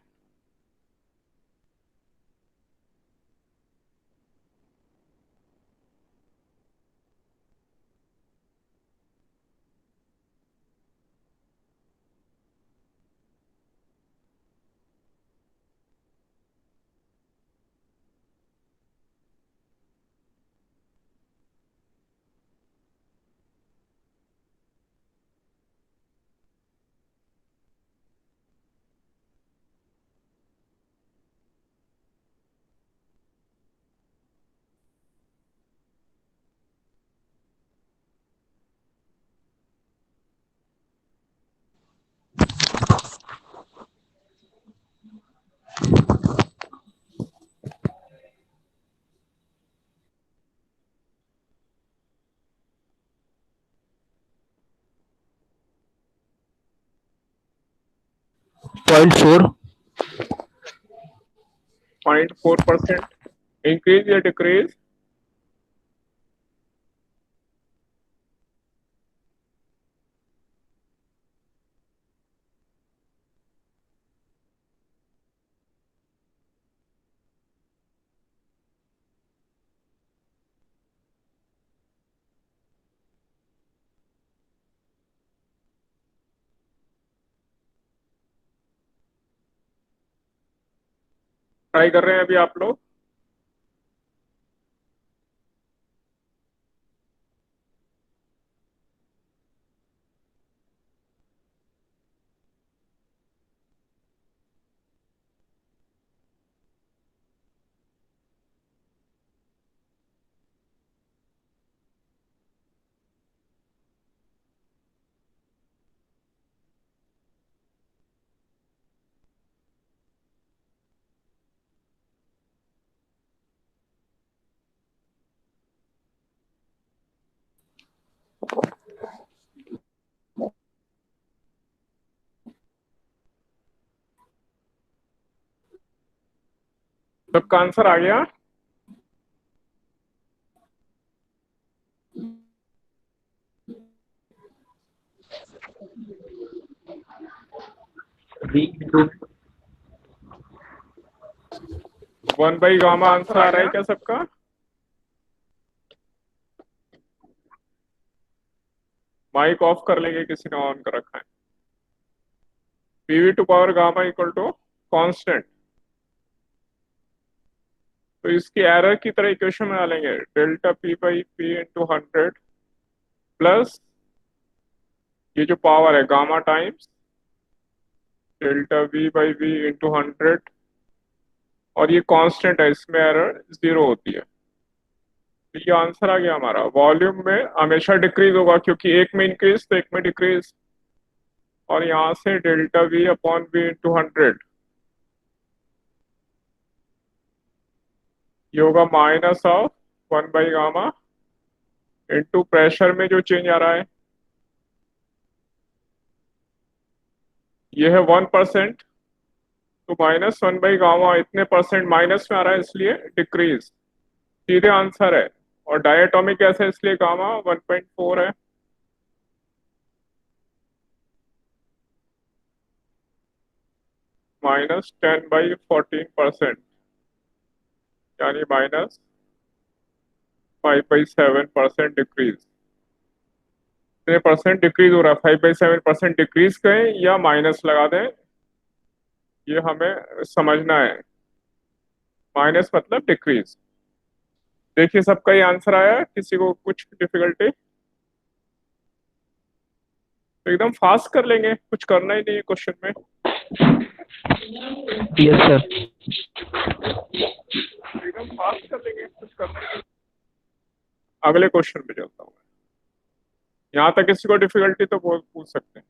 पॉइंट फोर 0.4% इंक्रीज या डिक्रीज? ट्राई कर रहे हैं अभी आप लोग? सबका आंसर आ गया? बी टू 1/गामा आंसर आ रहा है क्या सबका? माइक ऑफ कर लेंगे, किसी ने ऑन कर रखा है। PV to power gamma equal to constant, तो इसकी एरर की तरह इक्वेशन बना लेंगे, डेल्टा P/P इंटू 100 प्लस ये जो पावर है gamma times delta V/V into 100, और ये कांस्टेंट है, इसमें एरर 0 होती है। तो ये आंसर आ गया हमारा। वॉल्यूम में हमेशा डिक्रीज होगा क्योंकि एक में इंक्रीज तो एक में डिक्रीज, और यहां से डेल्टा V/V इंटू 100 ये होगा -1/गामा इंटू प्रेशर में जो चेंज आ रहा है ये है 1%, तो -1/गामा इतने परसेंट माइनस में आ रहा है इसलिए डिक्रीज, सीधे आंसर है। और डायटोमिक गैस है इसलिए गामा 1.4 है। -10/14%, यानी -5/7% डिक्रीज। कितने परसेंट डिक्रीज हो रहा है? 5/7% डिक्रीज कहें या माइनस लगा दें, ये हमें समझना है। माइनस मतलब डिक्रीज। देखिए सबका ये आंसर आया, किसी को कुछ डिफिकल्टी? तो एकदम फास्ट कर लेंगे, कुछ करना ही नहीं है क्वेश्चन में। Yes sir. एकदम फास्ट कर लेंगे, कुछ करना ही नहीं। अगले क्वेश्चन पे चलता हूँ। यहाँ तक किसी को डिफिकल्टी तो पूछ सकते हैं।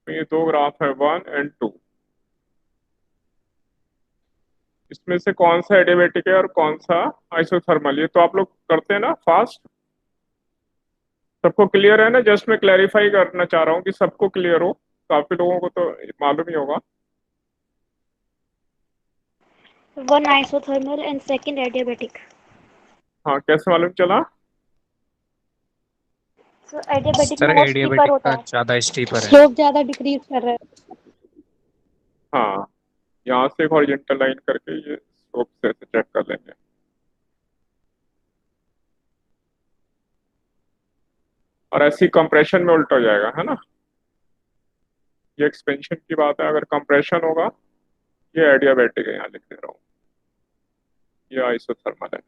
तो ये दो ग्राफ है 1 और 2। इसमें से कौन सा एडियाबेटिक है और कौन सा आइसोथर्मल? ये तो आप लोग करते हैं ना फास्ट। सबको क्लियर है ना? जस्ट मैं क्लैरिफाई करना चाह रहा हूँ कि सबको क्लियर हो। काफी लोगों को तो मालूम ही होगा। One isothermal and second adiabatic. हाँ, कैसे मालूम चला? So adiabatic में सर वो स्टीपर एडियाबेटिक होता का है। ज्यादा स्टीपर है। स्लोप ज्यादा डिक्रीज कर रहा है। हाँ, यहाँ से एक हॉरिजॉन्टल लाइन करके ये स्लोप से ऐसे चेक कर लेंगे। और ऐसी कंप्रेशन में उल्टा हो जाएगा, है ना? ये एक्सपेंशन की बात है। अगर कंप्रेशन होगा, ये एडियाबेटिक है, यहाँ लिख दे रहा हूँ। ये आइसोथर्मल है।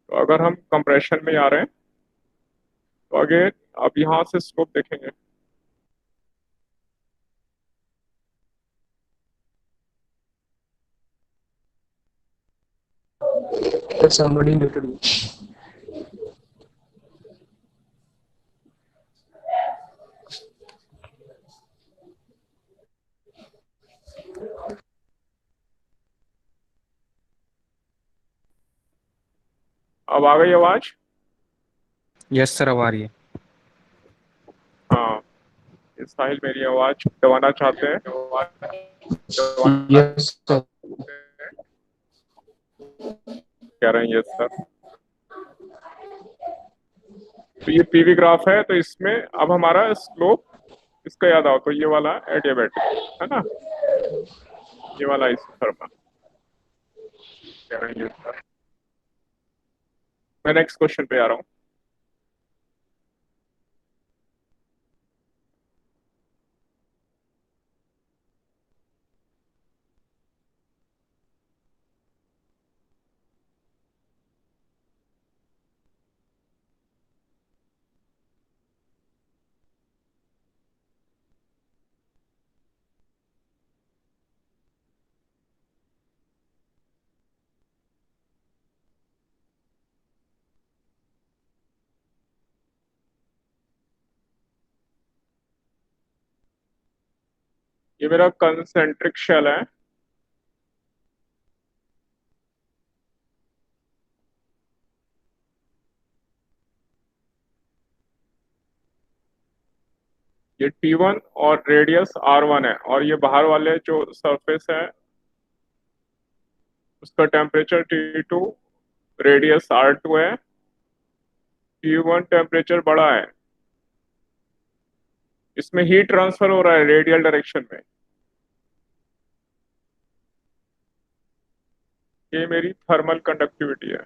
तो अगर हम कंप्रेशन में आ रहे हैं तो आगे अब यहाँ से स्लोप देखेंगे। Sir, somebody muted me. अब आ गई आवाज? यस सर, अब आ रही है। हाँ, ये साहिल मेरी आवाज दबाना चाहते हैं। Yes sir. कह रहे हैं यस सर। तो ये पीवी ग्राफ है, तो इसमें अब हमारा स्लोप, इसका याद आओ तो ये वाला एडियाबेटिक है ना, ये वाला आइसोथर्मल। कह रहे हैं yes sir। मैं नेक्स्ट क्वेश्चन पे आ रहा हूँ। ये मेरा कंसेंट्रिक शेल है। ये T1 और रेडियस R1 है, और ये बाहर वाले जो सरफेस है उसका टेम्परेचर T2, रेडियस R2 है। T1 टेम्परेचर बड़ा है, इसमें हीट ट्रांसफर हो रहा है रेडियल डायरेक्शन में। ये मेरी थर्मल कंडक्टिविटी है।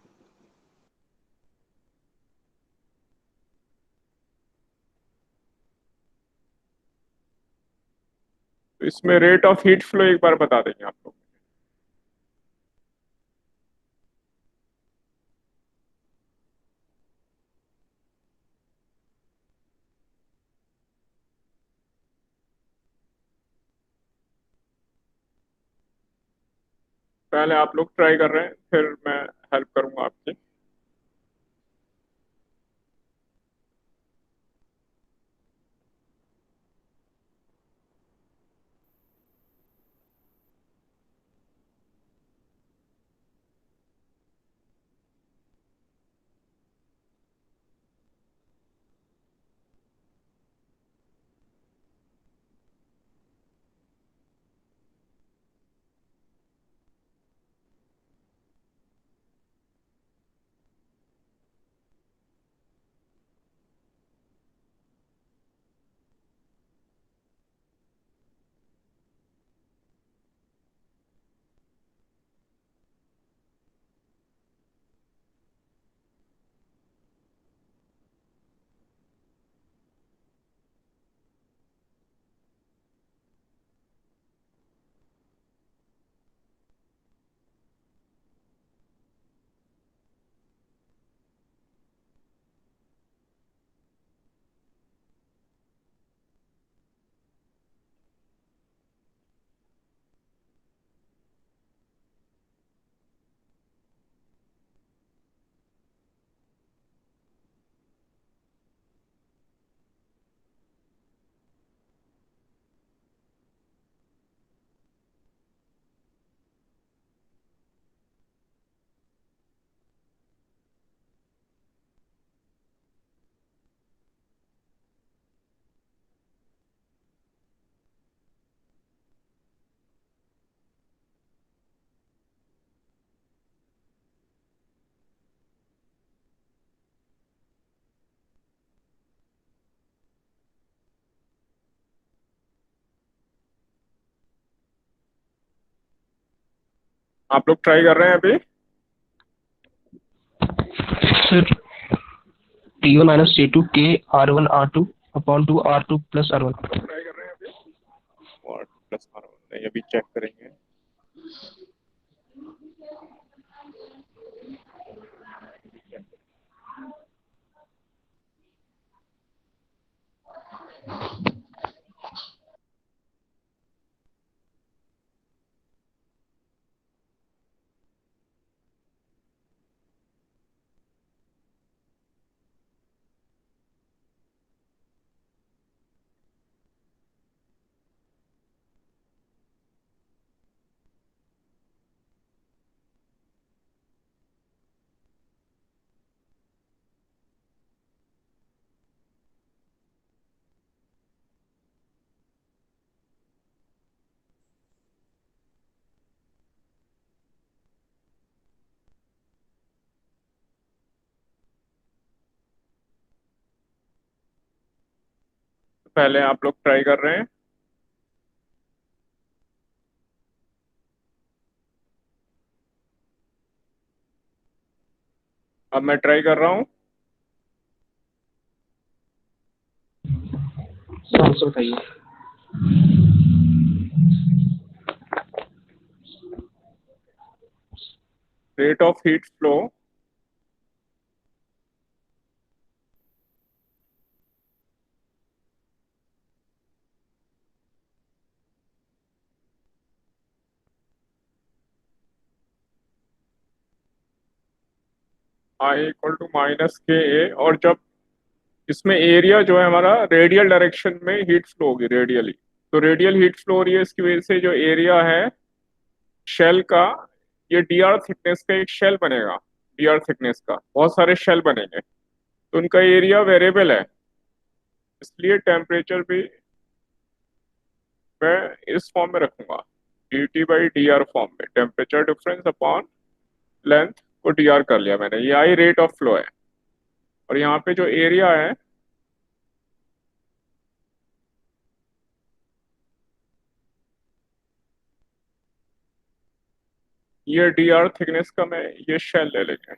तो इसमें रेट ऑफ हीट फ्लो एक बार बता देंगे आप लोग। पहले आप लोग ट्राई कर रहे हैं, फिर मैं हेल्प करूंगा आपकी। आप लोग ट्राई कर रहे हैं अभी? Sir, T1 minus T2 K R1 R2 upon 2 R2 plus R1. Try कर रहे हैं अभी? और प्लस नहीं, अभी चेक करेंगे। पहले आप लोग ट्राई कर रहे हैं। अब मैं ट्राई कर रहा हूँ। आंसर बताइए। Rate of heat flow I equal to minus K A, और जब इसमें एरिया जो है हमारा रेडियल डायरेक्शन में हीट फ्लो होगी रेडियली, तो रेडियल हीट फ्लो हो रही है, इसकी वजह से जो एरिया है शेल का, ये डी आर थिकनेस का एक शेल बनेगा। डी आर थिकनेस का बहुत सारे शेल बनेंगे, तो उनका एरिया वेरिएबल है, इसलिए टेम्परेचर भी मैं इस फॉर्म में रखूंगा, D T by D R form में। टेम्परेचर डिफरेंस अपॉन लेंथ को डी आर कर लिया मैंने, ये आई रेट ऑफ फ्लो है। और यहाँ पे जो एरिया है ये डी आर थिकनेस का, मैं ये शेल ले लेंगे।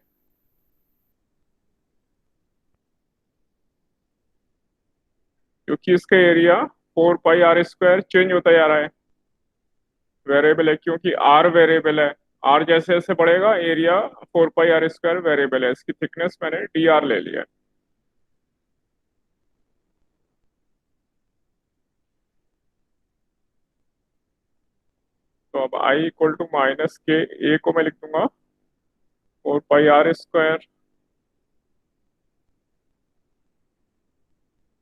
क्योंकि इसका एरिया 4 पाई r² चेंज होता जा रहा है, वेरिएबल है, क्योंकि आर वेरिएबल है। आर जैसे जैसे बढ़ेगा एरिया 4 पाई r² वेरिएबल है, इसकी थिकनेस मैंने डी आर ले लिया है। तो अब आई इक्वल टू माइनस के ए को मैं लिख दूंगा 4 pi r²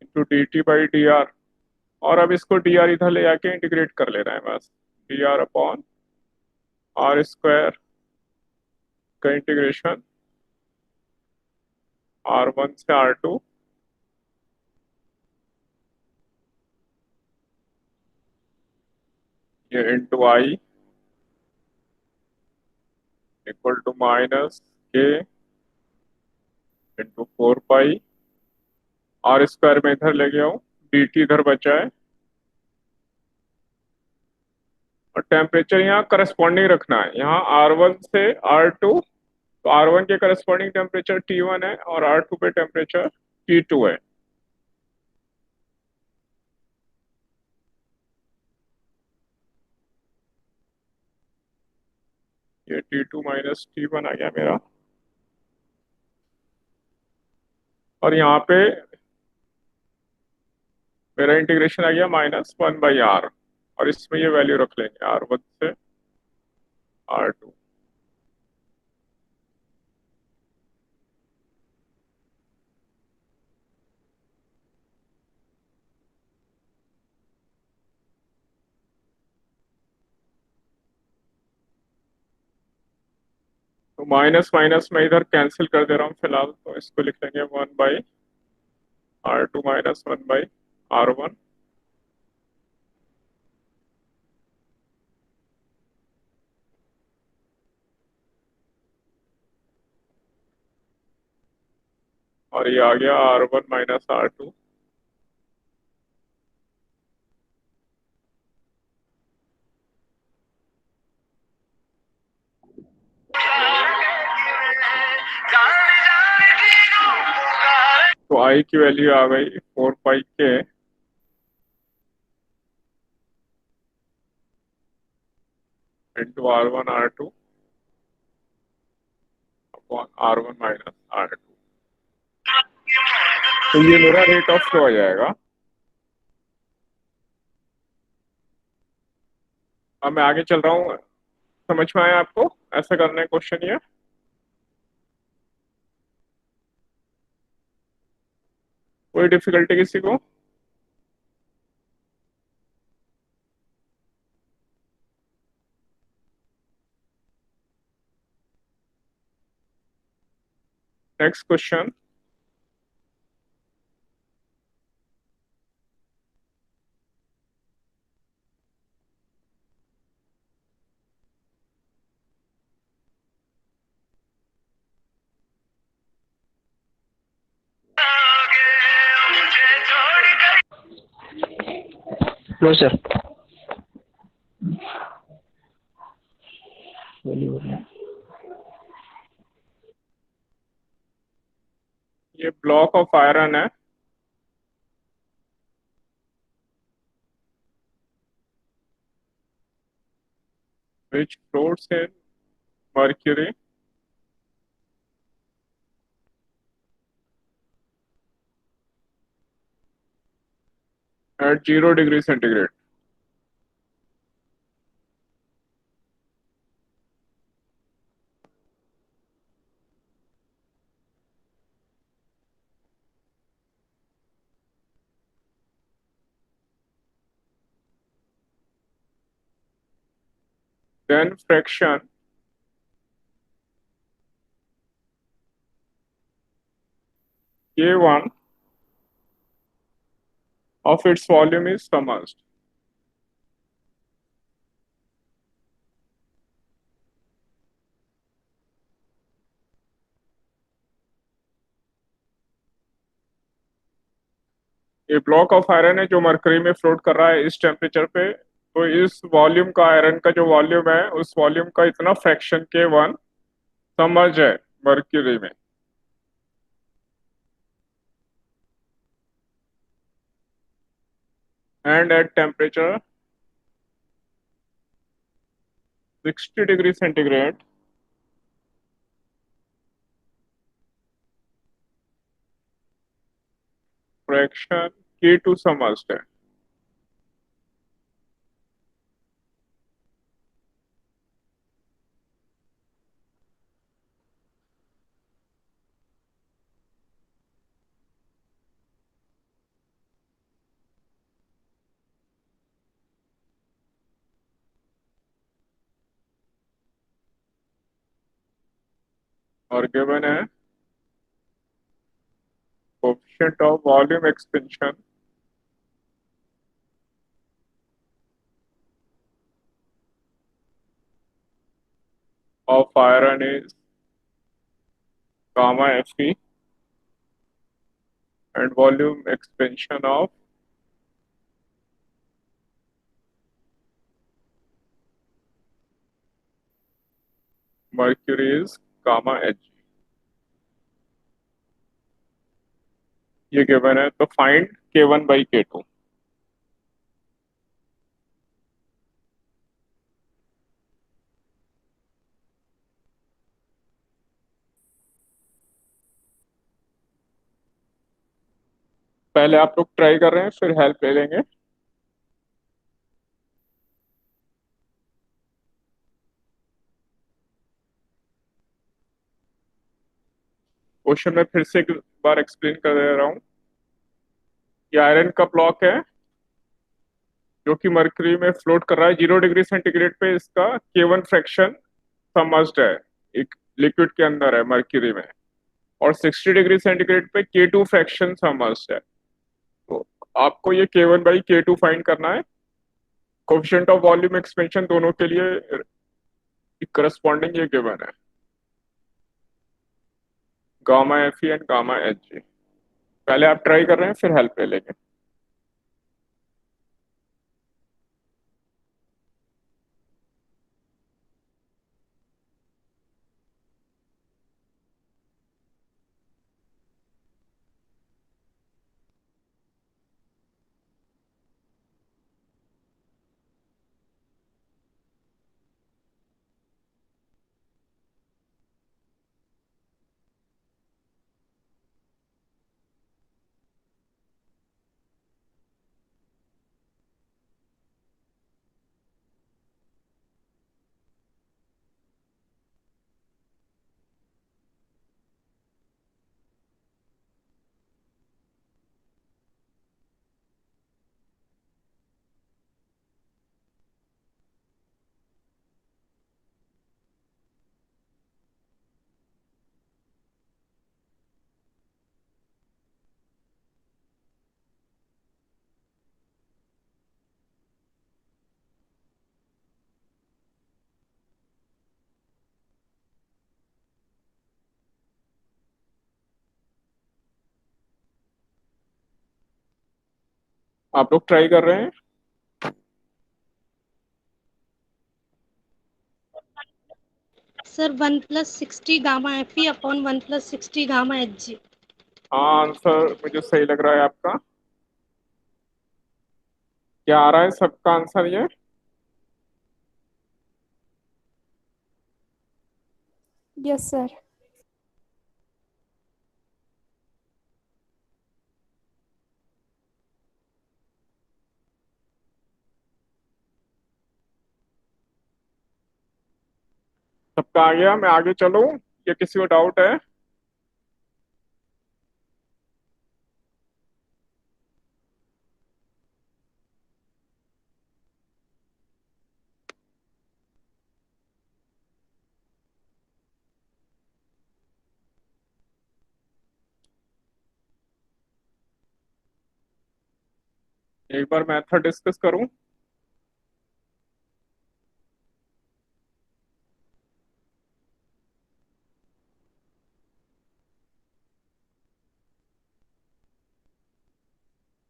into D T by D R. और अब इसको डी आर इधर ले जाके इंटीग्रेट कर लेना है बस, डी आर अपॉन r² का इंटीग्रेशन R1 से R2 ये into I equal to minus k into 4 pi r² में इधर ले गया हूँ, डी टी इधर बचा है। और टेम्परेचर यहाँ करस्पॉन्डिंग रखना है, यहाँ R1 से R2, तो R1 के करस्पॉन्डिंग टेम्परेचर T1 है और R2 पे टेम्परेचर T2 है। ये T2 माइनस T1 आ गया मेरा, और यहाँ पे मेरा इंटीग्रेशन आ गया -1/r, और इसमें ये वैल्यू रख लेंगे R1 से R2। तो माइनस माइनस मैं इधर कैंसिल कर दे रहा हूँ फिलहाल, तो इसको लिख लेंगे 1/r2 माइनस 1/r1। और ये आ गया R1 माइनस R2। आई की वैल्यू आ गई 4 पाई के into R1 R2 upon R1 - R2। तो ये मेरा रेट ऑफ फ्लो आ जाएगा। अब मैं आगे चल रहा हूँ, समझ में आया आपको? ऐसा करना है क्वेश्चन ये। कोई डिफिकल्टी किसी को? Next question. No sir. ये ब्लॉक ऑफ आयरन है which floats in mercury at 0 degree centigrade। Then fraction K1 of its volume is submerged। ये ब्लॉक ऑफ आयरन है जो मरकरी में फ्लोट कर रहा है इस टेम्परेचर पे। तो इस वॉल्यूम का, आयरन का जो वॉल्यूम है उस वॉल्यूम का इतना फ्रैक्शन K1 सबमर्ज है मरक्यूरी में। And at temperature 60 degree centigrade fraction K2 submerged है। और गिवन है coefficient of volume expansion of iron is gamma Fe and volume expansion of mercury is gamma Hg। ये given है, तो find K1/K2। पहले आप लोग ट्राई कर रहे हैं, फिर हेल्प ले लेंगे। क्वेश्चन में फिर से एक बार एक्सप्लेन कर दे रहा हूँ। ये आयरन का ब्लॉक है जो कि मरकरी में फ्लोट कर रहा है 0 डिग्री सेंटीग्रेड पे। इसका K1 फ्रैक्शन सबमर्ज्ड है, एक लिक्विड के अंदर है मरकरी में। और 60 डिग्री सेंटीग्रेड पे K2 फ्रैक्शन सबमर्ज्ड है। तो आपको ये K1/K2 फाइंड करना है। कोएफिशिएंट ऑफ वॉल्यूम एक्सपेंशन दोनों के लिए करस्पॉन्डिंग ये गिवन है, gamma Fe and gamma Hg। पहले आप ट्राई कर रहे हैं, फिर हेल्प ले लेंगे। आप लोग ट्राई कर रहे हैं? Sir 1+60 gamma F E upon 1+60 gamma H G. हाँ, आंसर मुझे सही लग रहा है आपका। क्या आ रहा है सबका आंसर ये? Yes sir. सबका आ गया? मैं आगे चलूं या किसी को डाउट है? एक बार मेथड डिस्कस करूं।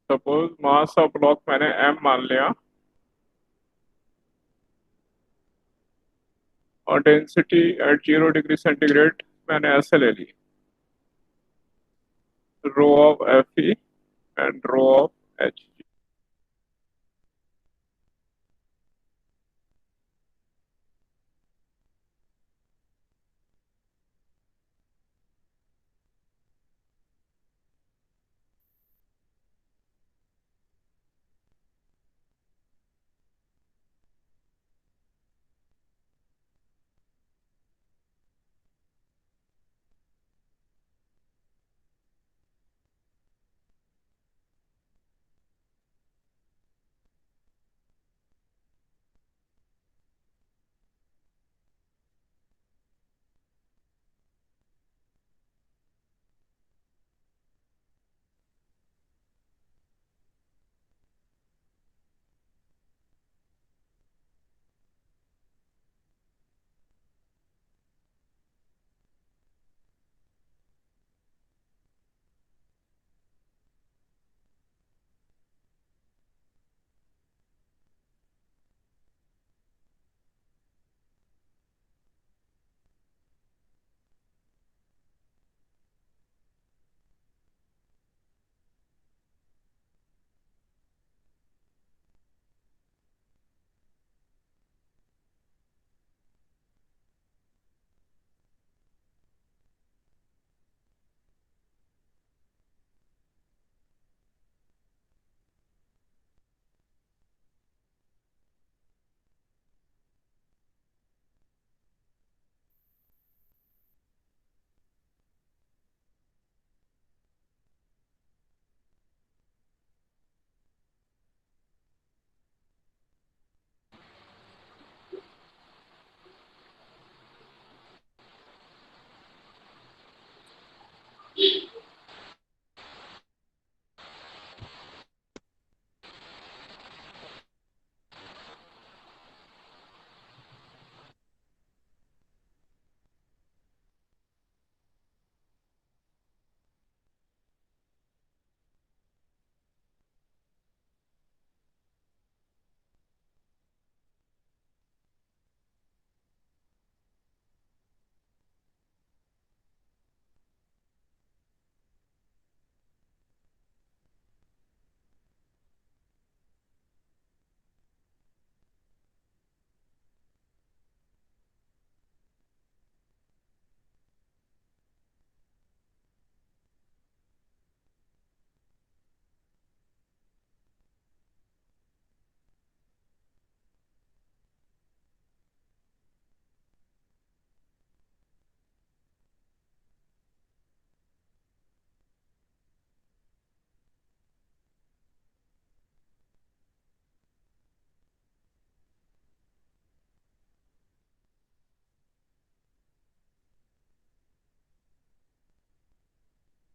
सपोज मास ऑफ ब्लॉक मैंने m मान लिया और डेंसिटी एट 0 डिग्री सेंटीग्रेड मैंने ऐसे ले ली, rho of F E and rho of H.